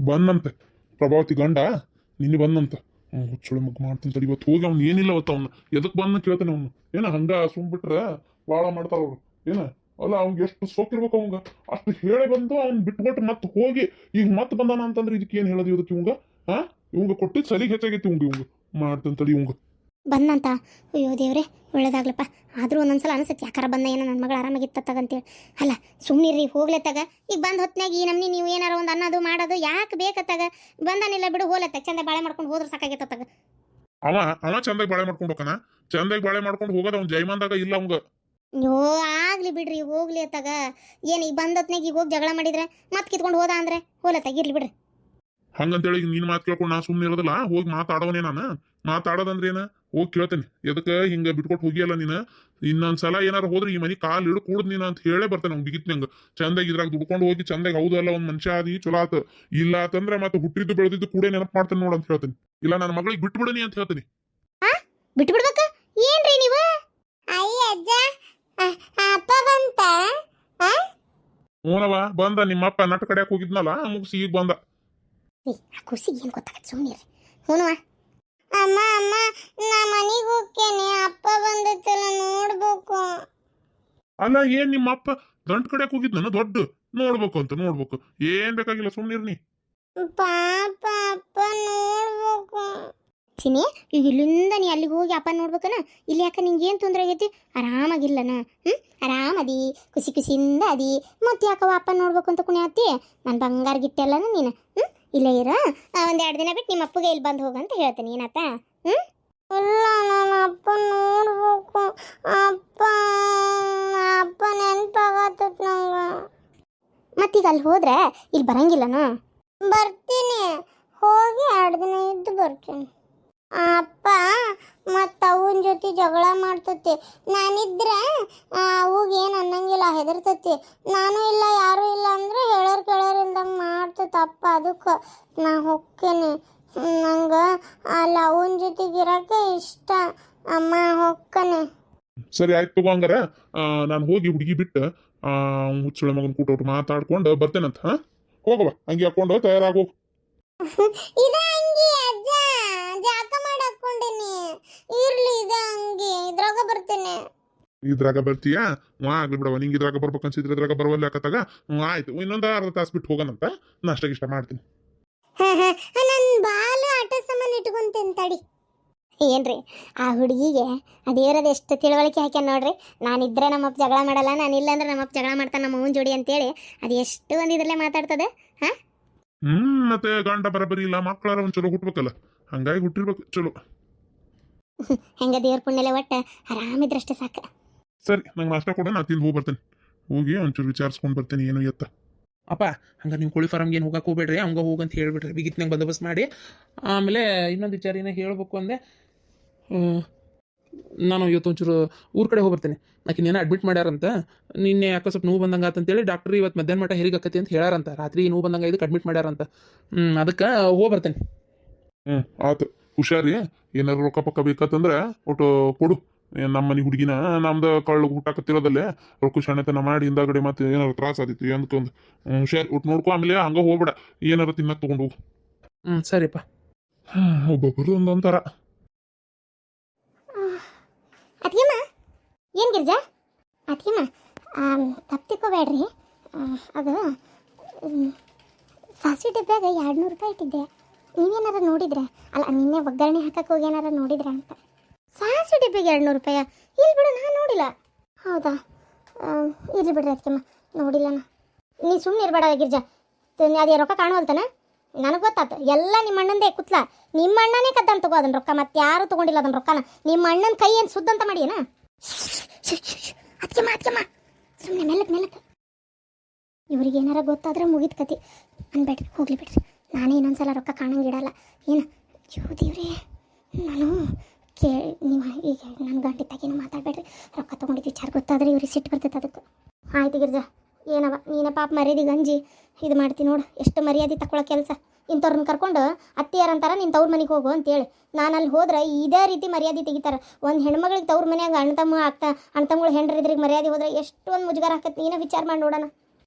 ಬಂದಂತೆ ಪ್ರಭಾವತಿ ಗಂಡ ನಿನ್ನೆ ಬಂದಂತ ಹುಚ್ಚುಳಿ ಮಗ್ ಮಾಡ್ತೀನಿ ತಡಿ ಇವತ್ತು ಹೋಗಿ ಅವ್ನು ಏನಿಲ್ಲ ಅವತ್ತು ಅವ್ನು ಎದಕ್ ಬಂದ ಕೇಳ್ತಾನೆ ಅವ್ನು ಏನ ಹಂಗ ಸುಮ್ಬಿಟ್ರೆ ಭಾಳ ಮಾಡ್ತಾರ ಅವ್ರು ಏನ ಅಲ್ಲ ಅವ್ನಿಗೆ ಎಷ್ಟು ಸೋಕಿರ್ಬೇಕು ಅವಂಗ ಅಷ್ಟು ಹೇಳಿ ಬಂದು ಅವ್ನು ಬಿಟ್ಬಿಟ್ಟು ಮತ್ತೆ ಹೋಗಿ ಈಗ ಮತ್ತೆ ಬಂದಾನ ಅಂತಂದ್ರೆ ಇದಕ್ಕೆ ಏನು ಹೇಳೋದು ಇದಕ್ಕೆ ಇವಂಗ ಇವಂಗ ಕೊಟ್ಟಿದ್ದು ಸಲಿಗೆ ಹೆಚ್ಚಾಗೈತಿ ಇವಂಗ ಮಾಡ್ತಾನೆ ತಡಿ ಇವಂಗ ಬಂದಂತ. ಅಯ್ಯೋ ದೇವ್ರೆ ಒಳ್ಳೇದಾಗ್ಲಪ್ಪ. ಆದರೂ ಒಂದೊಂದ್ಸಲ ಅನಿಸುತ್ತೆ ಯಾಕಾರ ಬಂದ ಏನೋ ನನ್ನ ಮಗಳು ಆರಾಮಾಗಿತ್ತತ್ತಗಂತೇಳಿ. ಅಲ್ಲ ಸುಮ್ಮನಿರ್ರಿ ಹೋಗ್ಲೆತ್ತಾಗ. ಈಗ ಬಂದು ಹೊತ್ನಾಗ ಈ ನಮ್ನಿ ನೀವು ಏನಾರ ಒಂದು ಅನ್ನೋದು ಮಾಡೋದು ಯಾಕೆ ಬೇಕತ್ತಾಗ? ಬಂದಾನಿಲ್ಲ ಬಿಡು ಹೋಲತ್ತ ಚಂದ ಬಾಳೆ ಮಾಡ್ಕೊಂಡು ಹೋದ್ರೆ ಸಾಕಾಗೈತತ್ತಾಗ. ಅವ ಚಂದಾಗಿ ಬಾಳೆ ಮಾಡ್ಕೊಂಡು ಹೋಗಣ, ಚಂದಾಗಿ ಬಾಳೆ ಮಾಡ್ಕೊಂಡು ಹೋಗೋದು ಅವ್ನು ಜೈಮಾನ್ದಾಗ ಇಲ್ಲ ಅವಂಗ. ಅಯ್ಯೋ ಆಗ್ಲಿ ಬಿಡ್ರಿ ಹೋಗ್ಲಿ ಅತ್ತಾಗ. ಏನು ಈಗ ಬಂದತ್ನಾಗ ಈಗ ಹೋಗಿ ಜಗಳ ಮಾಡಿದ್ರೆ ಮತ್ತೆ ಕಿತ್ಕೊಂಡು ಹೋದ ಅಂದ್ರೆ ಹೋಲತ್ತಾಗ ಇರ್ಲಿ ಬಿಡ್ರಿ. ಹಂಗಂತೇಳಿ ಈಗ ನೀನು ಮಾತು ಕೇಳ್ಕೊಂಡು ನಾ ಸುಮ್ಮನೆ ಇರೋದಿಲ್ಲ, ಹೋಗಿ ಮಾತಾಡೋನೇ ನಾನು. ಮಾತಾಡೋದಂದ್ರೆ ಏನ ಹೋಗಿ ಕೇಳ್ತೇನೆ ಎದಕ್ಕೆ ಹಿಂಗೆ ಬಿಟ್ಕೊಟ್ಟು ಹೋಗಿಯಲ್ಲ ನೀನು, ಇನ್ನೊಂದ್ಸಲ ಏನಾರು ಹೋದ್ರೆ ಈ ಮನೆ ಕಾಲು ಹಿಡು ಕೂಡ್ ನೀನು ಅಂತ ಹೇಳೇ ಬರ್ತೇನೆ ಅವ್ನು ಬಿಗಿತ್ನಂಗೆ. ಚಂದಾಗಿ ಇದ್ರಾಗ ದುಡ್ಕೊಂಡು ಹೋಗಿ ಚಂದಾಗಿ ಹೌದು ಅಲ್ಲ ಒಂದು ಮನುಷ್ಯ ಆದಿ ಚಲೋ ಆತ, ಇಲ್ಲ ಅಂತಂದ್ರೆ ಮತ್ತೆ ಹುಟ್ಟಿದ್ದು ಬೆಳೆದಿದ್ದು ಕೂಡ ನೆನಪು ಮಾಡ್ತೇನೆ ನೋಡು ಅಂತ ಹೇಳ್ತೀನಿ. ಇಲ್ಲ ನನ್ನ ಮಗಳಿಗೆ ಬಿಟ್ಟು ಬಿಡನಿ ಅಂತ ಹೇಳ್ತೀನಿ. ಬಿಟ್ಟು ಬಿಡ್ಬೇಕ ಏನ್ರಿ ನೀವು? ಅಯ್ಯ ಅಜ್ಜ ಅಪ್ಪ ಬಂತ? ಹ್ಞೂನವ ಬಂದ, ನಿಮ್ಮಪ್ಪ ನಟ್ ಕಡೆಯಾಕ ಹೋಗಿದ್ನಲ್ಲ ಮುಗಿಸಿ ಈಗ ಬಂದ. ಆ ಕುಸಿಗೆ ಏನು ಗೊತ್ತಾಗತ್ತೆ ಸುಮ್ಮನೆ. ಹ್ಞೂನವ. ಅಮ್ಮ ಅಮ್ಮ ನಾ ಮನೆಗೆ ಹೋಗ್ತೇನೆ, ಅಪ್ಪ ಬಂದೈತಲ್ಲ ನೋಡ್ಬೇಕು. ಅಲ್ಲ ಏನ್ ನಿಮ್ಮಪ್ಪ ಗಂಟ್ ಕಡೆಯಾಕ ಹೋಗಿದ್ನ ದೊಡ್ಡ ನೋಡ್ಬೇಕು ಅಂತ ನೋಡ್ಬೇಕು, ಏನ್ ಬೇಕಾಗಿಲ್ಲ ಸುಮ್ಮನಿರ್ನಿ. ಪಾಪ ಅಪ್ಪ ನೋಡ್ಬೇಕು. ಚಿನಿ ಈಗ ಇಲ್ಲಿಂದ ನೀ ಅಲ್ಲಿಗೆ ಹೋಗಿ ಅಪ್ಪ ನೋಡ್ಬೇಕನ? ಇಲ್ಲಿ ಯಾಕೆ ನಿಂಗೆ ಏನು ತೊಂದರೆ ಆಗೈತಿ? ಆರಾಮಾಗಿಲ್ಲನ? ಆರಾಮದಿ ಖುಷಿ ಖುಷಿಯಿಂದ ಅದಿ, ಮತ್ತೆ ಯಾಕವ ಅಪ್ಪ ನೋಡ್ಬೇಕು ಅಂತ ಕುಣಿಯತ್ತಿ? ನನ್ನ ಬಂಗಾರ ಗಿಟ್ಟೆಲ್ಲನ ನೀನು. ಇಲ್ಲೇ ಇರ, ಒಂದೆರಡು ದಿನ ಬಿಟ್ಟು ನಿಮ್ಮ ಅಪ್ಪಗೆ ಇಲ್ಲಿ ಬಂದು ಹೋಗಂತ ಹೇಳ್ತೀನಿ. ಏನಾತ? ಇಲ್ಲ ನಾನು ಅಪ್ಪ ನೋಡ್ಬೇಕು. ಅಪ್ಪ ಅಪ್ಪ ನೆನಪಾಗತ್ತ ನಂಗೆ. ಮತ್ತೀಗ ಅಲ್ಲಿ ಹೋದ್ರೆ ಇಲ್ಲಿ ಬರಂಗಿಲ್ಲನ? ಬರ್ತೀನಿ, ಹೋಗಿ 2 ದಿನ ಇದ್ದು ಬರ್ತೀನಿ. ಅಪ್ಪ ಮತ್ತು ಅವನ ಜೊತೆ ಜಗಳ ಮಾಡ್ತತಿ. ನಾನಿದ್ರೆ ಅವಾಗ ಏನು ಅನ್ನಂಗಿಲ್ಲ, ಹೆದರ್ತತಿ. ನಾನು ಇಲ್ಲ ಯಾರೂ ಇಲ್ಲ ಅಂದ್ರೆ ಹೇಳೋರು ಕೇಳೋರಿಲ್ದಂಗೆ ಮಾಡ್ತತಿ ಅಪ್ಪ. ಅದಕ್ಕೆ ನಾ ಹೋಗ್ತೇನೆ. ನಂಗೆ ಅಲ್ಲಿ ಅವನ ಜೊತೆಗೆ ಇರೋಕ್ಕೆ ಇಷ್ಟ. ಅಮ್ಮ ಹೋಗ್ತಾನೆ. ಸರಿ ಆಯ್ತು ತಗೋ ಹಂಗಾರ. ನಾನು ಹೋಗಿ ಹುಡುಗಿ ಬಿಟ್ಟು ಹುಚ್ಚುಳ ಮಗನ ಕೂಟೋಟು ಮಾತಾಡ್ಕೊಂಡು ಬರ್ತೇನಂತ. ಹೋಗವ ಅಂಗಿ ಹಾಕೊಂಡು ತಯಾರಾಗೋಗು. ಇದ ಅಂಗಿ ಅಜ್ಜ, ಜಾಕ ಮಾಡಿ ಹಾಕೊಂಡಿನಿ. ಇರ್ಲಿ ಇದ ಅಂಗಿ, ಇದ್ರಾಗ ಬರ್ತೇನೆ. ಇದ್ರಾಗ ಬರ್ತೀಯಾ? ಆಗ್ಲಿ ಬಿಡವ, ನಿಂಗೆ ಇದ್ರಾಗ ಬರ್ಬೇಕನ್ಸಿದ್ರೆ ಇದ್ರಾಗ ಬರವಲ್ಲ ಯಾಕತ್ತಾಗ. ಆಯ್ತು, ಇನ್ನೊಂದು ಅರ್ಧ ತಾಸು ಬಿಟ್ಟು ಹೋಗೋಣಂತ. ನಾಷ್ಟ ಇಷ್ಟ ಮಾಡ್ತೀನಿ. ನನ್ನ ಬಾಲು ಆಟ ಸಾಮಾನು ಇಟ್ಕೊಂತೇನೆ ತಡಿ. ಏನ್ರಿ ಆ ಹುಡುಗಿಗೆ ಅದೇರದ ಎಷ್ಟು ತಿಳುವಳಿಕೆ ಹಾಕ್ಯಾನ ನೋಡ್ರಿ. ನಾನಿದ್ರೆ ನಮ್ಮಪ್ಪ ಜಗಳ ಮಾಡಲ್ಲ, ನಾನಿಲ್ಲ ಅಂದ್ರೆ ನಮ್ಮಪ್ಪ ಜಗಳ ಮಾಡ್ತಾನೆ ನಮ್ಮ ಅವ್ವನ ಜೋಡಿ ಅಂತೇಳಿ. ಅದು ಎಷ್ಟು ಒಂದು ಇದ್ರಲ್ಲೇ ಮಾತಾಡ್ತದೆ. ಮತ್ತೆ ಗಂಡ ಬರಬರಿ ಇಲ್ಲ, ಮಕ್ಕಳಾರ ಒಂದು ಚಲೋ ಹುಟ್ಬೇಕಲ್ಲ, ಹಂಗಾಗಿ ಹುಟ್ಟಿರ್ಬೇಕು ಚಲೋ. ಹೆಂಗ ದೇವ್ರ ಪುಣ್ಯಲೆ ಒಟ್ಟು ಆರಾಮಿದ್ರಷ್ಟೇ ಸಾಕು. ಸರಿ, ನಂಗೆ ನಾಷ್ಟ ಕೊಡ, ನಾ ತಿಂದು ಹೋಗಿ ಬರ್ತೇನೆ. ಹೋಗಿ ಒಂಚೂರು ವಿಚಾರಿಸ್ಕೊಂಡು ಬರ್ತೇನೆ ಏನು ಎತ್ತ. ಅಪ್ಪ ಹಂಗೆ ನೀವು ಕೋಳಿ ಫಾರಮ್ಗೆ ಏನು ಹೋಗಕ್ಕೆ ಹೋಗ್ಬೇಡ್ರಿ, ಹಂಗೆ ಹೋಗಂತ ಹೇಳ್ಬಿಡ್ರಿ. ಬಿಗಿತ್ನಾಗ ಬಂದೋಬಸ್ತ್ ಮಾಡಿ. ಆಮೇಲೆ ಇನ್ನೊಂದು ವಿಚಾರ ಏನೋ ಹೇಳಬೇಕು ಅಂದೆ. ನಾನು ಇವತ್ತು ಒಂಚೂರು ಊರ ಕಡೆ ಹೋಗ್ಬರ್ತೇನೆ. ಆಕಿನೇನೋ ಅಡ್ಮಿಟ್ ಮಾಡ್ಯಾರಂತ. ನಿನ್ನೆ ಯಾಕೋ ಸ್ವಲ್ಪ ನೋವು ಬಂದಂಗೆ ಅಂತೇಳಿ ಡಾಕ್ಟ್ರು ಇವತ್ತು ಮಧ್ಯಾಹ್ನ ಮಟ್ಟ ಹೆರಿಗೆ ಆಕತಿ ಅಂತ ಹೇಳಾರಂತ. ರಾತ್ರಿ ನೋವು ಬಂದಂಗೆ ಇದಕ್ಕೆ ಅಡ್ಮಿಟ್ ಮಾಡ್ಯಾರಂತ. ಅದಕ್ಕೆ ಹೋಗ್ಬರ್ತೇನೆ. ಆತು, ಹುಷಾರಿ. ಏನಾರು ರೊಕ್ಕ ಪಕ್ಕ ಬೇಕಂತಂದ್ರೆ ಒಟ್ಟು ಕೊಡು. ನಮ್ಮ ಮನೆ ಹುಡುಗಿನ ನಮ್ದು ಕಳ್ಳು ಹುಟ್ಟಾಕತ್ತಿರೋದಲ್ಲೇ ರೊಕ್ಕ ಶಾಣೆತನ ಮಾಡಿ ಹಿಂದಾಗಡೆ ಮತ್ತೆ ಏನಾರು ತ್ರಾಸ ಆದಿತ್ತು ಅಂದ್ಕೊಂದು ಹುಷಾರಿ ಒಟ್ಟು ನೋಡ್ಕೊ. ಆಮೇಲೆ ಹಂಗೆ ಹೋಗ್ಬೇಡ, ಏನಾರು ತಿನ್ನಕ್ಕೆ ತೊಗೊಂಡು ಹೋಗು. ಸರಿಪ್ಪ. ಒಬ್ಬೊಬ್ಬರು ಒಂದೊಂಥರ. ಅತ್ತಿಗೆಮ್ಮ ಏನು ಗಿರ್ಜಾ? ಅತ್ತಿಗೆಮ್ಮ ತಪ್ಪಿಕೋಬೇಡ್ರಿ. ಅದು ಸಾಸಿವೆ ಡಬ್ಬ್ಯಾಗ 200 ರೂಪಾಯಿ ಇಟ್ಟಿದ್ದೆ. ನೀವೇನಾರ ನೋಡಿದ್ರೆ? ಅಲ್ಲ ನಿನ್ನೆ ಒಗ್ಗರಣೆ ಹಾಕಕ್ಕೆ ಹೋಗಿ ಏನಾರ ನೋಡಿದ್ರೆ ಅಂತ. ಸಾಸಿವೆ ಡಬ್ಬಿಗೆ 200 ರೂಪಾಯ? ಇಲ್ಲಿ ಬಿಡು, ನಾನು ನೋಡಿಲ್ಲ. ಹೌದಾ? ಇರ್ಲಿ ಬಿಡ್ರಿ ಅತ್ತಿಗೆಮ್ಮ, ನೋಡಿಲ್ಲ ನಾ. ನೀ ಸುಮ್ಮನೆ ಇರಬೇಡ ಗಿರ್ಜಾ. ಅದೇ ರೊಕ್ಕ ಕಾಣುವಲ್ತಾನ? ನನಗೆ ಗೊತ್ತಾಯ್ತು ಎಲ್ಲ ನಿಮ್ಮ ಅಣ್ಣಂದೇ ಕುತ್ಲ. ನಿಮ್ಮ ಅಣ್ಣನೇ ಕದ್ದಂತ ತಗೋ ಅದನ್ನ ರೊಕ್ಕ, ಮತ್ತೆ ಯಾರು ತೊಗೊಂಡಿಲ್ಲ ಅದನ್ನ ರೊಕ್ಕನ. ನಿಮ್ಮ ಅಣ್ಣನ ಕೈ ಏನು ಸುದ್ದಂತ ಮಾಡಿಯೇನ? ಅತ್ತಿಗೆಮ್ಮ ಅತ್ತಿಗೆಮ್ಮ ಸುಮ್ಮನೆ ಮೆಲ್ಲಕ್ಕೆ. ಇವ್ರಿಗೆ ಏನಾರ ಗೊತ್ತಾದ್ರೆ ಮುಗಿದ ಕತಿ. ಅನ್ಬೇಡ್ರಿ, ಹೋಗ್ಲಿ ಬಿಡ್ರಿ. ನಾನೇ ಇನ್ನೊಂದ್ಸಲ ರೊಕ್ಕ ಕಾಣಂಗಿಡಲ್ಲ. ಏನು ದೇವ್ರೇ, ನಾನು ನೀವು ಈಗ ನನ್ನ ಗಂಟಿತ್ತಾಗೇನು ಮಾತಾಡಬೇಡ್ರಿ. ರೊಕ್ಕ ತೊಗೊಂಡಿದ್ದು ವಿಚಾರ ಗೊತ್ತಾದ್ರೆ ಇವ್ರಿಗೆ ಸಿಟ್ಟು ಬರ್ತೈತೆ. ಅದಕ್ಕೆ ಆಯ್ತು ಗಿರ್ಜಾ, ಏನವ ನೀನ ಪಾಪ ಮರ್ಯಾದೆ ಗಂಜಿ ಇದು ಮಾಡ್ತೀನಿ ನೋಡು. ಎಷ್ಟು ಮರ್ಯಾದೆ ತಗೊಳ್ಳೋ ಕೆಲಸ. ಇಂಥವ್ರನ್ನ ಕರ್ಕೊಂಡು ಅತ್ತಿಯಾರಂತಾರ ನೀನು ತವ್ರ ಮನೆಗೆ ಹೋಗು ಅಂತೇಳಿ. ನಾನು ಅಲ್ಲಿ ಹೋದ್ರೆ ಇದೇ ರೀತಿ ಮರ್ಯಾದೆ ತೆಗಿತಾರೆ. ಒಂದು ಹೆಣ್ಮಗಳಿಗೆ ತವ್ರ ಮನ್ಯಾಗ ಅಣ್ಣ ತಮ್ಮಗಳು ಹೆಂಡ್ರಿದ್ರಿಗೆ ಮರ್ಯಾದೆ ಹೋದ್ರೆ ಎಷ್ಟು ಒಂದು ಮುಜುಗಾರ ಹಾಕತ್ತೆ. ನೀನೇ ವಿಚಾರ ಮಾಡಿ ನೋಡೋಣ.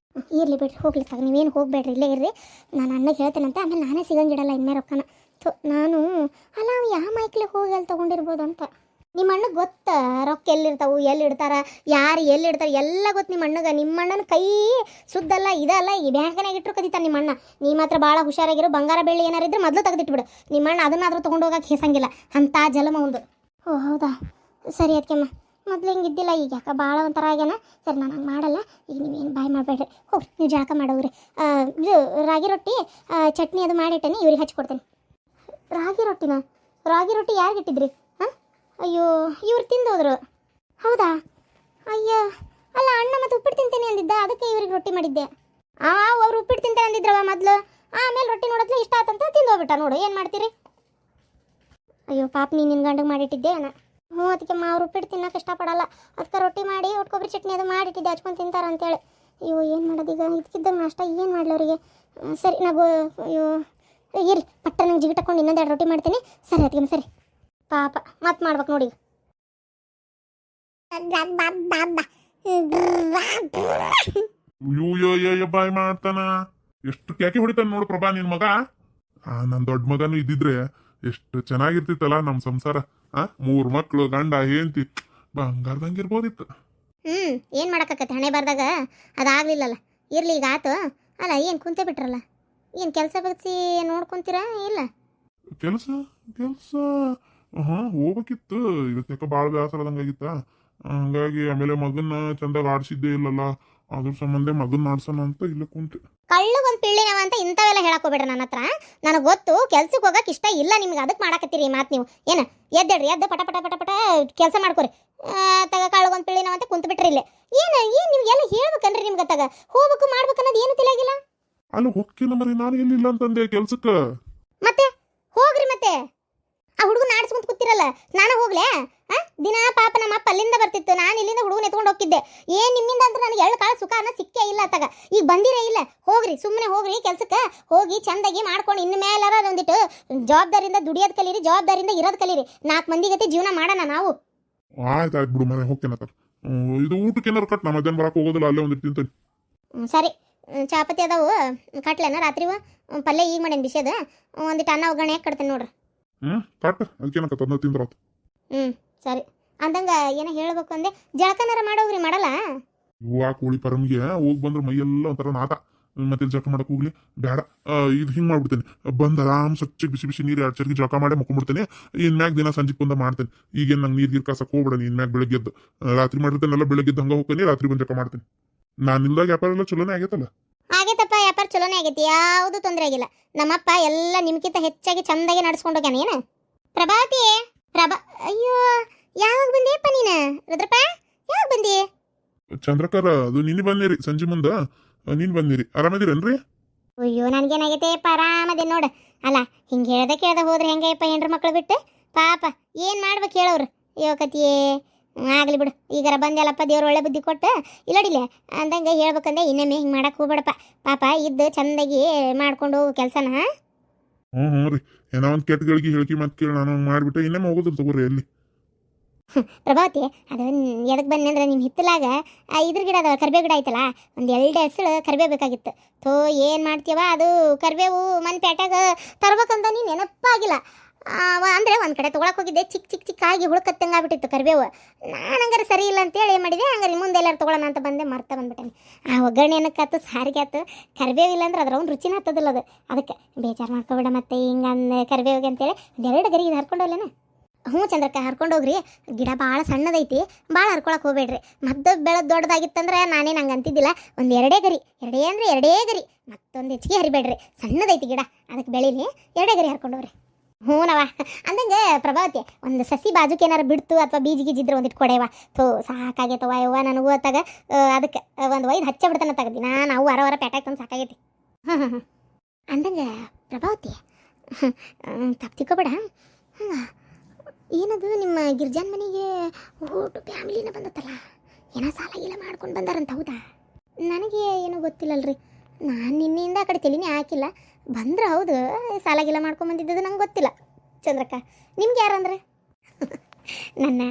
ಇರಲಿ ಬಿಡ್ರಿ, ಹೋಗ್ಲಿ ಸಾಕು, ನೀವೇನು ಹೋಗ್ಬೇಡ್ರಿ, ಇಲ್ಲೇ ಇರ್ರಿ. ನಾನು ಅಣ್ಣಗೆ ಹೇಳ್ತೇನಂತ, ಆಮೇಲೆ ನಾನೇ ಸಿಗಂಗಿಡಲ್ಲ ಇನ್ಮೇ ರೊಕ್ಕನ. ನಾನು ಅಲ್ಲ ಅವ ಯಾವ ಮೈಕ್ಲಿಗೆ ಹೋಗಿ ಅಲ್ಲಿ ತೊಗೊಂಡಿರ್ಬೋದು ಅಂತ. ನಿಮ್ಮ ಅಣ್ಣಗೆ ಗೊತ್ತಾ ರೊಕ್ಕ ಎಲ್ಲಿರ್ತಾವು, ಎಲ್ಲಿ ಇಡ್ತಾರ, ಯಾರು ಎಲ್ಲಿ ಇಡ್ತಾರೆ ಎಲ್ಲ ಗೊತ್ತು ನಿಮ್ಮ ಅಣ್ಣಗೆ. ನಿಮ್ಮ ಅಣ್ಣನ ಕೈ ಸುದ್ದಲ್ಲ ಇದಲ್ಲ, ಈ ಬ್ಯಾಂಕ್ನಾಗ ಇಟ್ಟರು ಕದೀತಾನೆ ನಿಮ್ಮ ಅಣ್ಣ. ನೀ ಮಾತ್ರ ಭಾಳ ಹುಷಾರಾಗಿರು, ಬಂಗಾರ ಬೆಳ್ಳಿ ಏನಾರು ಇದ್ರೆ ಮೊದಲು ತೆಗೆದಿಟ್ಬಿಡು. ನಿಮ್ಮ ಅಣ್ಣ ಅದನ್ನಾದರೂ ತೊಗೊಂಡು ಹೋಗಕ್ಕೆ ಹೇಸಂಗಿಲ್ಲ, ಅಂಥ ಜಲಮ ಒಂದು. ಓ ಹೌದಾ, ಸರಿ ಅದಕ್ಕೆಮ್ಮ, ಮೊದಲು ಹಿಂಗೆ ಇದ್ದಿಲ್ಲ, ಈಗ ಯಾಕೆ ಭಾಳ ಒಂಥರ ಆಗ್ಯಾನ. ಸರಿ ನಾನು ಹಂಗೆ ಮಾಡಲ್ಲ, ಈಗ ನೀವೇನು ಬಾಯ್ ಮಾಡಬೇಡ್ರಿ, ಹೋಗ್ರಿ ನೀವು ಜಳಕ ಮಾಡೋಗ್ರಿ. ಇದು ರಾಗಿ ರೊಟ್ಟಿ ಚಟ್ನಿ ಅದು ಮಾಡಿಟ್ಟೇನೆ, ಇವ್ರಿಗೆ ಹಚ್ಕೊಡ್ತೇನೆ. ರಾಗಿ ರೊಟ್ಟಿನ? ರಾಗಿ ರೊಟ್ಟಿ ಯಾರಿಗೆ ಇಟ್ಟಿದ್ರಿ? ಹಾಂ, ಅಯ್ಯೋ ಇವ್ರು ತಿಂದೋದ್ರು. ಹೌದಾ? ಅಯ್ಯ ಅಲ್ಲ, ಅಣ್ಣ ಮತ್ತು ಉಪ್ಪಿಟ್ಟು ತಿಂತೇನೆ ಅಂದಿದ್ದ, ಅದಕ್ಕೆ ಇವ್ರಿಗೆ ರೊಟ್ಟಿ ಮಾಡಿದ್ದೆ. ಅವ್ರು ಉಪ್ಪಿಟ್ಟು ತಿಂತೇನೆ ಅಂದಿದ್ರವ ಮೊದಲು, ಆಮೇಲೆ ರೊಟ್ಟಿ ನೋಡತ್ಲೆ ಇಷ್ಟ ಆತಂತ ತಿಂದೋಗ್ಬಿಟ್ಟ. ನೋಡು ಏನು ಮಾಡ್ತೀರಿ. ಅಯ್ಯೋ ಪಾಪ ನೀನು ನಿನ್ನ ಗಂಡಗೆ ಮಾಡಿಟ್ಟಿದ್ದೆ ಅಣ್ಣ. ಹ್ಞೂ, ಅದಕ್ಕೆ ಅವ್ರು ಉಪ್ಪಿಟ್ಟು ತಿನ್ನೋಕೆ ಇಷ್ಟಪಡಲ್ಲ, ಅದಕ್ಕೆ ರೊಟ್ಟಿ ಮಾಡಿ ಒಟ್ಟು ಕೊಬ್ಬರಿ ಚಟ್ನಿ ಅದು ಮಾಡಿಟ್ಟಿದ್ದೆ, ಹಚ್ಕೊಂಡು ತಿಂತಾರೆ ಅಂತೇಳಿ. ಅಯ್ಯೋ ಏನು ಮಾಡೋದೀಗ, ಇದಕ್ಕಿದ್ದಾಗ ನಾಷ್ಟ ಏನು ಮಾಡಲಿ ಅವರಿಗೆ. ಸರಿ ನಾವು ಅಯ್ಯೋ ಇರ್ಲಿ, ಪಟ್ಟ ನಂಗೆ ಜಿಗಿಟಕೊಂಡು ಇನ್ನೊಂದೆರಡು ರೊಟ್ಟಿ ಮಾಡ್ತೀನಿ. ಸರಿ ಅದಕ್ಕೆ ಸರಿ, ಪಾಪ ಮತ್ತೆ ಮಾಡ್ಬೇಕು ನೋಡಿ. ಬಾಯ್ ಮಾಡ್ತಾನ, ಎಷ್ಟು ಕ್ಯಾಕಿ ಹೊಡಿತಾನ ನೋಡು ಪ್ರಭಾ ನಿನ್ ಮಗ. ನನ್ನ ದೊಡ್ಡ ಮಗನು ಇದ್ದಿದ್ರೆ ಎಷ್ಟು ಚೆನ್ನಾಗಿರ್ತಿತ್ತಲ್ಲ ನಮ್ಮ ಸಂಸಾರ. 3 ಮಕ್ಳು, ಗಂಡ ಹೆಂಡತಿ, ಬಂಗಾರದಂಗೆ ಇರ್ಬೋದಿತ್ತು. ಏನು ಮಾಡೋಕ್ಕತ್ತೆ, ಹಣೆ ಬರ್ದಾಗ ಅದಾಗಲಿಲ್ಲಲ್ಲ. ಇರ್ಲಿ ಈಗ ಆತು. ಅಲ್ಲ ಏನು ಕುಂತೆ ಬಿಟ್ರಲ್ಲ, ಏನು ಕೆಲಸ ಬಗ್ಸಿ ನೋಡ್ಕೊಂತೀರಾ ಇಲ್ಲ? ಕೆಲಸ ಕೆಲಸ ಹೋಗ್ಬೇಕಿತ್ತು, ಇವತ್ತು ಯಾಕೆ ಭಾಳ ಬೇಸರದಂಗಾಗಿತ್ತ. ಹಂಗಾಗಿ ಆಮೇಲೆ ಮಗನ್ನ ಚಂದಾಗ ಆಡ್ಸಿದ್ದೇ ಇಲ್ಲಲ್ಲ, ಅದ್ರ ಸಂಬಂಧ ಮಗನ್ನ ಆಡ್ಸೋಣ ಅಂತ ಇಲ್ಲೇ ಕುಂತೆ. ಕಳ್ಳುಗೊಂದು ಪಿಳ್ಳಿನವ ಅಂತ ಇಂಥವೆಲ್ಲ ಹೇಳಕ್ಕೋಬೇಡ್ರಿ ನನ್ನ ಹತ್ರ. ನನಗೆ ಗೊತ್ತು ಕೆಲ್ಸಕ್ಕೆ ಹೋಗಕ್ಕೆ ಇಷ್ಟ ಇಲ್ಲ ನಿಮ್ಗೆ, ಅದಕ್ಕೆ ಮಾಡಕತ್ತೀರಿ ಈ ಮಾತು ನೀವು. ಏನು ಎದ್ದೇಳ್ರಿ, ಎದ್ದು ಪಟ ಪಟ ಪಟ ಪಟ ಕೆಲಸ ಮಾಡ್ಕೊರಿ. ತಗ ಕಳ್ಳುಗೊಂದು ಪಿಳ್ಳಿನವ ಅಂತ ಕುಂತು ಬಿಟ್ರಿ ಇಲ್ಲೇ. ಏನು ನಿಮ್ಗೆಲ್ಲ ಹೇಳ್ಬೇಕನ್ರಿ, ನಿಮ್ಗೆ ತಗ ಹೋಗ್ಬೇಕು ಮಾಡ್ಬೇಕು ಅನ್ನೋದು ಏನು ತಿಳಿಯಾಗಿಲ್ಲ. ಅಲ್ಲ ಹೊಕ್ಕಿಲ್ಲ ಮರಿ, ನಾನು ಎಲ್ಲಿಲ್ಲ ಅಂತಂದೆ ಕೆಲ್ಸಕ್ಕೆ. ಮತ್ತೆ ಹೋಗ್ರಿ, ಮತ್ತೆ ಆ ಹುಡುಗನ ಆಡ್ಸ್ಕೊಂತ ಕೂತಿರಲ್ಲ, ನಾನು ಹೋಗ್ಲೆ? ದಿನ ಪಾಪ ನಮ್ಮ ಅಪ್ಪ ಅಲ್ಲಿಂದ ಬರ್ತಿತ್ತು, ನಾನು ಇಲ್ಲಿಂದ ಹುಡುಗನ ಎತ್ಕೊಂಡು ಹೋಗಿದ್ದೆ. ಏನು ನಿಮ್ಮಿಂದ ಅಂದ್ರೆ ನನಗೆ ಎಳ್ಳು ಕಾಳು ಸುಖ ಅನ್ನೋ ಸಿಕ್ಕೇ ಇಲ್ಲ ತಗ. ಈಗ ಬಂದಿರೇ ಇಲ್ಲ, ಹೋಗ್ರಿ ಸುಮ್ಮನೆ ಹೋಗ್ರಿ ಕೆಲ್ಸಕ್ಕೆ ಹೋಗಿ ಚಂದಾಗಿ ಮಾಡ್ಕೊಂಡು ಇನ್ನು ಮೇಲಾರ ಒಂದಿಟ್ಟು ಜವಾಬ್ದಾರಿಯಿಂದ ದುಡಿಯೋದು ಕಲೀರಿ, ಜವಾಬ್ದಾರಿಯಿಂದ ಇರೋದು ಕಲೀರಿ. 4 ಮಂದಿ ಗತಿ ಜೀವನ ಮಾಡೋಣ ನಾವು. ಆಯ್ತು ಬಿಡು ಮನೆ ಹೋಗ್ತೇನೆ. ಇದು ಊಟಕ್ಕೆ ಏನಾರು ಕಟ್, ನಾ ಮಧ್ಯಾಹ್ನ ಬರಕ್ಕೆ ಹೋಗೋದಿಲ್ಲ, ಅಲ್ಲೇ ಒಂದಿಟ್ಟು ತಿಂತೇನೆ. ಸರಿ, ಚಾಪತಿ ಅದಾವು ಕಟ್ಲೇನ ರಾತ್ರಿ ಪಲ್ಯ ಈಗ ಮಾಡೇನು ಬಿಸಿದ, ಒಂದಿಟ್ಟು ಅನ್ನ ಒಗ್ಗರಣೆ ಯಾಕೆ ಕಟ್ತೇನೆ ನೋಡ್ರಿ. ಕಟ್ ಅದಕ್ಕೇನಕ್ಕ ತಿಂದ್ರ. ಸರಿ ಅಂದಂಗ ಏನೋ ಹೇಳ್ಬೇಕು ಅಂದೆ, ಜಳಕನಾರ ಮಾಡೋಗ್ರಿ ಮಾಡಲ್ಲ? ಹೂವಾ ಕೋಳಿ ಪರಮಿಗೆ ಹೋಗಿ ಬಂದ್ರೆ ಮೈಯೆಲ್ಲ ಒಂಥರ ನಾಟ. ಮತ್ತೆ ಜಳಕ ಮಾಡಕ್ ಹೋಗ್ಲಿ ಬೇಡ, ಇದು ಹಿಂಗೆ ಮಾಡ್ಬಿಡ್ತೇನೆ. ಬಂದು ಆರಾಮ್ ಸ್ವಚ್ಛ ಬಿಸಿ ಬಿಸಿ ನೀರು 2 ಚರ್ಗಿ ಜಳಕ ಮಾಡಿ ಮುಕ್ಕೊಂಡ್ಬಿಡ್ತೇನೆ. ಇನ್ಮ್ಯಾಗ ದಿನ ಸಂಜೆ ಬಂದ ಮಾಡ್ತೇನೆ. ಈಗೇನು ನಂಗೆ ನೀರು ಕಾಸಕ್ಕೆ ಹೋಗ್ಬಿಡನಿ. ಇನ್ಮ್ಯಾಗ ಬೆಳಗ್ಗೆದ್ದು ರಾತ್ರಿ ಮಾಡಿರ್ತೇನೆಲ್ಲ, ಬೆಳಗ್ಗೆದ್ದು ಹಂಗೆ ಹೋಗ್ತೇನೆ, ರಾತ್ರಿ ಬಂದು ಜಳಕ ಮಾಡ್ತೇನೆ. ನಾನು ಇಲ್ದಾಗ ವ್ಯಾಪಾರ ಎಲ್ಲ ಚಲೋನೇ ಆಗೈತಲ್ಲ. ಆಗೈತಪ್ಪ, ವ್ಯಾಪಾರ ಚಲೋನೇ ಆಗೈತಿ, ಯಾವುದು ತೊಂದರೆ ಆಗಿಲ್ಲ. ನಮ್ಮಪ್ಪ ಎಲ್ಲ ನಿಮ್ಗಿಂತ ಹೆಚ್ಚಾಗಿ ಚಂದಾಗಿ ನಡ್ಸ್ಕೊಂಡು ಹೋಗ್ಯಾನ. ಏನು ಪ್ರಭಾವತಿ? ಅಯ್ಯೋ ಯಾವಾಗ ಬಂದೇಪ್ಪ ನೀನು? ರುದ್ರಪ್ಪ ಯಾವಾಗ ಬಂದಿ? ಚಂದ್ರಕರ ಅದು ನಿನ್ನೆ ಬಂದಿರಿ, ಸಂಜೆ ಮುಂದೆ ನೀನು ಬಂದಿರಿ. ಆರಾಮದಿರೇನ್ರಿ? ಅಯ್ಯೋ ನನಗೇನಾಗೈತೆಪ್ಪ, ಆರಾಮದೆ ನೋಡು. ಅಲ್ಲ ಹಿಂಗೆ ಕೇಳ್ದೆ ಹೋದ್ರೆ ಹೆಂಗಪ್ಪ ಹೆಂಡ್ರ ಮಕ್ಳು ಬಿಟ್ಟು? ಪಾಪ ಏನು ಮಾಡ್ಬೇಕು ಹೇಳೋರು. ಅಯ್ಯೋ ಕತಿಯೇ, ಆಗಲಿ ಬಿಡು, ಈಗಾರ ಬಂದೆಲ್ಲಪ್ಪ, ದೇವ್ರು ಒಳ್ಳೆ ಬುದ್ಧಿ ಕೊಟ್ಟು ಇಲ್ಲೋಡಿಲ್ಲ ಅಂದಂಗೆ ಹೇಳ್ಬೇಕಂದ್ರೆ ಇನ್ನೊಮ್ಮೆ ಹಿಂಗೆ ಮಾಡಕ್ಕೆ ಹೋಗ್ಬೇಡಪ್ಪ. ಪಾಪ ಇದ್ದು ಚಂದಾಗಿ ಮಾಡ್ಕೊಂಡು ಹೋಗು ಕೆಲಸನ. ಹ್ಞೂ ರೀ, ಏನೋ ಒಂದು ಕೆಟ್ಟಗಳಿಗೆ ಹೇಳಿಕೆ ಮತ್ತೆ ಕೇಳಿ ನಾನು ಮಾಡಿಬಿಟ್ಟೆ, ಇನ್ನೊಮ್ಮೆ ಹೋಗೋದಿಲ್ಲ ತಗೋರಿ. ಎಲ್ಲಿ ಪ್ರಭಾವತಿ, ಅದು ಎದಕ್ಕೆ ಬನ್ನಿ ಅಂದ್ರೆ ನಿಮ್ಮ ಹಿತ್ತಲಾಗ ಇದ್ರ ಗಿಡ ಅದಾವ, ಕರಿಬೇವು ಗಿಡ ಐತಲ್ಲ, ಒಂದು 2 ಎಸಳು ಕರಿಬೇವು ಬೇಕಾಗಿತ್ತು. ಏನು ಮಾಡ್ತೀವ, ಅದು ಕರಿಬೇವು ಮನೆ ಪೇಟ್ಯಾಗ ತರ್ಬೇಕಂತ ನೀನು ನೆನಪಾಗಿಲ್ಲ. ಅಂದರೆ ಒಂದು ಕಡೆ ತೊಗೊಳಕ್ಕೆ ಹೋಗಿದ್ದೆ, ಚಿಕ್ಕಾಗಿ ಹುಳುಕತ್ತಂಗೆ ಆಗ್ಬಿಟ್ಟಿತ್ತು ಕರಿಬೇವು. ನಾನು ಹಂಗಾರೆ ಸರಿ ಇಲ್ಲ ಅಂತೇಳಿ ಏನು ಮಾಡಿದೆ, ಹಂಗಾರೆ ಮುಂದೆ ಎಲ್ಲರೂ ತೊಗೊಳ್ಳೋಣ ಅಂತ ಬಂದೆ, ಮರ್ತಾ ಬಂದ್ಬಿಟ್ಟೇನೆ. ಆ ಒಗ್ಗರಣೆ ಏನಕ್ಕಾಯ್ತು, ಸಾರಿಗೆ ಆಯ್ತು, ಕರಿಬೇವು ಇಲ್ಲ ಅಂದ್ರೆ ಅದ್ರ ಒಂದು ರುಚಿನ ಹತ್ತದಿಲ್ಲ ಅದು. ಅದಕ್ಕೆ ಬೇಜಾರು ಮಾಡ್ಕೊಬೇಡ ಮತ್ತೆ ಹಿಂಗೆ ಕರಿಬೇವಿಗೆ ಅಂತೇಳಿ 2 ಗರಿ ಹರ್ಕೊಂಡೋಗ್ಲೇನ. ಹ್ಞೂ ಚಂದ್ರಕ್ಕ, ಹರ್ಕೊಂಡೋಗ್ರಿ. ಗಿಡ ಭಾಳ ಸಣ್ಣದೈತಿ, ಭಾಳ ಹರ್ಕೊಳಕ್ಕೆ ಹೋಗ್ಬೇಡ್ರಿ. ಮದ್ದು ಬೆಳೆದು ದೊಡ್ಡದಾಗಿತ್ತಂದ್ರೆ ನಾನೇನು ಹಂಗೆ ಅಂತಿದ್ದಿಲ್ಲ. ಒಂದು 2 ಗರಿ, 2 ಅಂದರೆ 2 ಗರಿ, ಮತ್ತೊಂದು ಹೆಚ್ಚಿಗೆ ಹರಿಬೇಡ್ರಿ. ಸಣ್ಣದೈತಿ ಗಿಡ, ಅದಕ್ಕೆ ಬೆಳೀಲಿ, 2 ಗರಿ ಹರ್ಕೊಂಡೋಗ್ರಿ. ಹ್ಞೂನವ ಅಂದಂಗೆ ಪ್ರಭಾವತಿ, ಒಂದು ಸಸಿ ಬಾಜುಕ್ಕೆ ಏನಾರು ಬಿಡ್ತು ಅಥವಾ ಬೀಜ ಗೀಜಿದ್ರೆ ಒಂದಿಟ್ಟು ಕೊಡೆವ. ಸಾಕಾಗೈತವ ಯವ್ವ ನನಗೂ ಅತ್ತಾಗ. ಅದಕ್ಕೆ ಒಂದು 5 ಹಚ್ಚ ಬಿಡ್ತಾನೆ ತಗದಿ, ನಾವು ವಾರ ಪೇಟಾಗಿ ತಂದು ಸಾಕಾಗೈತಿ. ಅಂದಂಗೆ ಪ್ರಭಾವತಿ, ತಪ್ಪು ತಿಳ್ಕೊಬೇಡ. ಏನದು ನಿಮ್ಮ ಗಿರ್ಜಾನ್ ಮನೆಗೆ ಊಟು ಫ್ಯಾಮಿಲಿನ ಬಂದತ್ತಲ್ಲ, ಏನೋ ಸಾಲ ಗೀಲ ಮಾಡ್ಕೊಂಡು ಬಂದಾರಂತ? ಹೌದಾ? ನನಗೆ ಏನೂ ಗೊತ್ತಿಲ್ಲಲ್ರಿ, ನಾನು ನಿನ್ನೆಯಿಂದ ಆ ಕಡೆ ತಲೆನೇ ಹಾಕಿಲ್ಲ. ಬಂದ್ರೆ ಹೌದು, ಸಾಲ ಗೀಲ ಮಾಡ್ಕೊಂಡು ಬಂದಿದ್ದು ನಂಗೆ ಗೊತ್ತಿಲ್ಲ. ಚಂದ್ರಕ್ಕ, ನಿಮ್ಗೆ ಯಾರಂದ್ರೆ? ನನ್ನ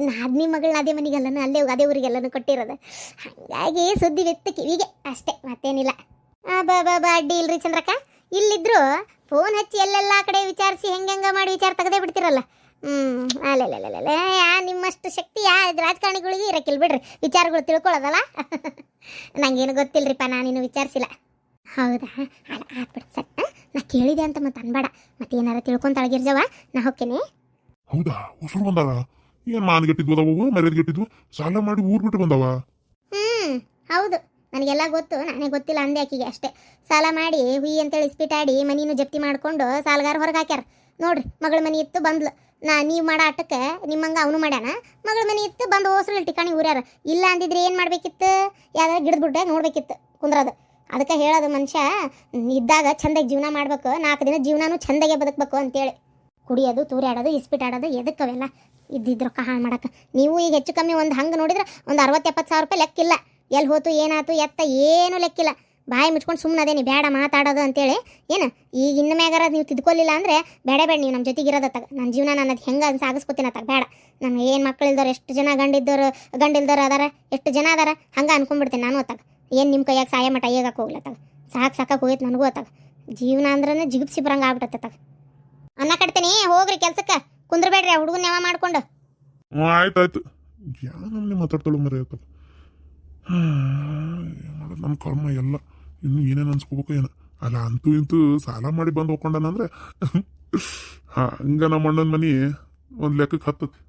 ನಾದ್ನಿ ಮಗಳನ್ನ ಅದೇ ಮನೆಗೆಲ್ಲನು ಅಲ್ಲೇ ಅದೇ ಊರಿಗೆಲ್ಲನು ಕೊಟ್ಟಿರೋದು. ಹಾಗಾಗಿ ಸುದ್ದಿ ಬಿತ್ತು ಕಿವಿಗೆ ಅಷ್ಟೇ, ಮತ್ತೇನಿಲ್ಲ. ಬಾ ಅಡ್ಡಿ ಇಲ್ರಿ ಚಂದ್ರಕ್ಕ. ಇಲ್ಲಿದ್ರು ಫೋನ್ ಹಚ್ಚಿ ಎಲ್ಲೆಲ್ಲ ಕಡೆ ವಿಚಾರಿಸಿ ಹೆಂಗ ಮಾಡಿ ವಿಚಾರ ತೆಗೆದೇ ಬಿಡ್ತಿರಲ್ಲ. ಅಲ್ಲೇ ನಿಮ್ಮಷ್ಟು ಶಕ್ತಿ ರಾಜಕಾರಣಿಗಳಿಗೆ ಇರಕ್ಕಿಲ್ಲ ಬಿಡ್ರಿ, ವಿಚಾರಗಳು ತಿಳ್ಕೊಳ್ಳೋದಲ್ಲ. ನಂಗೇನು ಗೊತ್ತಿಲ್ರಿಪ್ಪ, ನಾನಿನ್ನು ವಿಚಾರಿಸಿಲ್ಲ. ಹೌದಾ, ಅಲ್ಲ ಆತ್ಬಿಡು ಸರ್. ನಾ ಕೇಳಿದೆ ಅಂತ ಮತ್ತೆ ಅನ್ಬೇಡ, ಮತ್ತೆ ಏನಾರ ತಿಳ್ಕೊಂತಾಳಗಿರ್ಜವ. ನಾ ಹೋಗ್ತೇನೆ. ಹೌದಾ, ಉಸುರು ಬಂದಾರ? ಏನ್ ಮಾನ್ಗೆಟ್ಟಿದ್ವು ಅದಾವು, ಮರ್ಯಾದೆಗೆಟ್ಟಿದ್ವು, ಸಾಲ ಮಾಡಿ ಊರ್ ಬಿಟ್ಟು ಬಂದಾವ? ಹೌದು, ನನಗೆಲ್ಲ ಗೊತ್ತು, ನಾನೇ ಗೊತ್ತಿಲ್ಲ ಅಂದೆ ಆಕಿಗೆ ಅಷ್ಟೇ. ಸಾಲ ಮಾಡಿ ಹುಯಿ ಅಂತೇಳಿ ಇಸ್ಪಿಟಾಡಿ ಮನಿನೂ ಜಪ್ತಿ ಮಾಡ್ಕೊಂಡು ಸಾಲಗಾರ ಹೊರಗೆ ಹಾಕ್ಯಾರ ನೋಡ್ರಿ. ಮಗಳ ಮನಿ ಇತ್ತು ಬಂದ್ಲು. ನೀವು ಮಾಡೋ ಆಟಕ್ಕೆ ನಿಮ್ಮಂಗ ಅವನು ಮಾಡ್ಯಾನ. ಮಗಳ ಮನಿ ಇತ್ತು ಬಂದು ಓಸ್ರಲ್ಲಿ ಟಿಕಾಣಿ ಊರ್ಯಾರ. ಇಲ್ಲ ಅಂದಿದ್ರೆ ಏನು ಮಾಡ್ಬೇಕಿತ್ತು? ಯಾವ್ದಾರು ಗಿಡದ ಬುಡ್ಡಾಗ ನೋಡ್ಬೇಕಿತ್ತು ಕುಂದ್ರದು. ಅದಕ್ಕೆ ಹೇಳೋದು, ಮನುಷ್ಯ ಇದ್ದಾಗ ಚಂದಾಗಿ ಜೀವನ ಮಾಡ್ಬೇಕು, 4 ದಿನ ಜೀವನನೂ ಚಂದಾಗೆ ಬದುಕಬೇಕು ಅಂತೇಳಿ. ಕುಡಿಯೋದು, ತೂರ್ಯಾಡೋದು, ಇಸ್ಪಿಟಾಡೋದು ಎದಕ್ಕವೆಲ್ಲ ಇದ್ದಿದ್ದು ರೊಕ್ಕ ಹಾಳು ಮಾಡಕ್ಕೆ. ನೀವು ಈಗ ಹೆಚ್ಚು ಕಮ್ಮಿ ಒಂದು ಹಂಗೆ ನೋಡಿದ್ರೆ ಒಂದು 60-70 ಸಾವಿರ ರೂಪಾಯಿ ಲೆಕ್ಕಿಲ್ಲ. ಎಲ್ಲಿ ಹೋತು ಏನಾಯ್ತು ಎತ್ತ ಏನೂ ಲೆಕ್ಕಿಲ್ಲ. ಬಾಯಿ ಮುಚ್ಕೊಂಡು ಸುಮ್ಮನೆ ಅದೇನಿ ಬೇಡ ಮಾತಾಡೋದು ಅಂತೇಳಿ. ಏನು ಈಗ ಇನ್ನು ಮ್ಯಾಗಾರ ನೀವು ತಿದ್ಕೊಳ್ಳಿಲ್ಲ ಅಂದರೆ ಬೇಡ ನೀವು ನಮ್ಮ ಜೊತೆಗೆ ಇರೋದತ್ತಾಗ. ನನ್ನ ಜೀವನ ನನ್ನದು ಹೆಂಗೆ ಸಾಗಿಸ್ಕೊತೀನಿ ಅತ್ತಾಗ ಬೇಡ. ನನಗೆ ಏನು ಮಕ್ಕಳಿಲ್ದವ್ರು, ಎಷ್ಟು ಜನ ಗಂಡಿಲ್ದವ್ರು ಅದಾರ, ಎಷ್ಟು ಜನ ಅದಾರ, ಹಂಗೆ ಅನ್ಕೊಂಡ್ಬಿಡ್ತೇನೆ ನಾನು ಅತ್ತಾಗ. ಏನು ನಿಮ್ಮ ಕೈಯಾಗ ಸಾಯ ಮಠ ಹೇಗಕ್ಕೆ ಹೋಗ್ಲತ್ತಾಗ. ಸಾಕಾಗಿ ಹೋಯ್ತು ನನಗೂ ಅತ್ತಾಗ. ಜೀವನ ಅಂದ್ರೆ ಜಿಗುಪ್ಸಿ ಬರಂಗೆ ಆಗ್ಬಿಟ್ಟತ್ತಾಗ. ಅನ್ನ ಕಟ್ತೇನೆ, ಹೋಗ್ರಿ ಕೆಲ್ಸಕ್ಕೆ, ಕುಂದ್ರಬೇಡ್ರಿ ಆ ಹುಡುಗನ ನೆವ ಮಾಡ್ಕೊಂಡು. ಆಯ್ತಾಯ್ತು. ಯಾನಮ್ಮನೆ ಮಾತಾಡ್ತಾಳು ಮರಿ ಆಯ್ತದ. ನಮ್ಮ ಕರ್ಮ ಎಲ್ಲ ಇನ್ನು ಏನೇನು ಅನ್ಸ್ಕೋಬೇಕು ಏನೋ. ಅಲ್ಲ ಅಂತೂ ಇಂತೂ ಸಾಲ ಮಾಡಿ ಬಂದು ಹೋಗ್ಕೊಂಡನಂದ್ರೆ ಹಂಗ ನಮ್ಮ ಅಣ್ಣನ ಮನಿ ಒಂದು ಲೆಕ್ಕಕ್ಕೆ ಹತ್ತತಿ.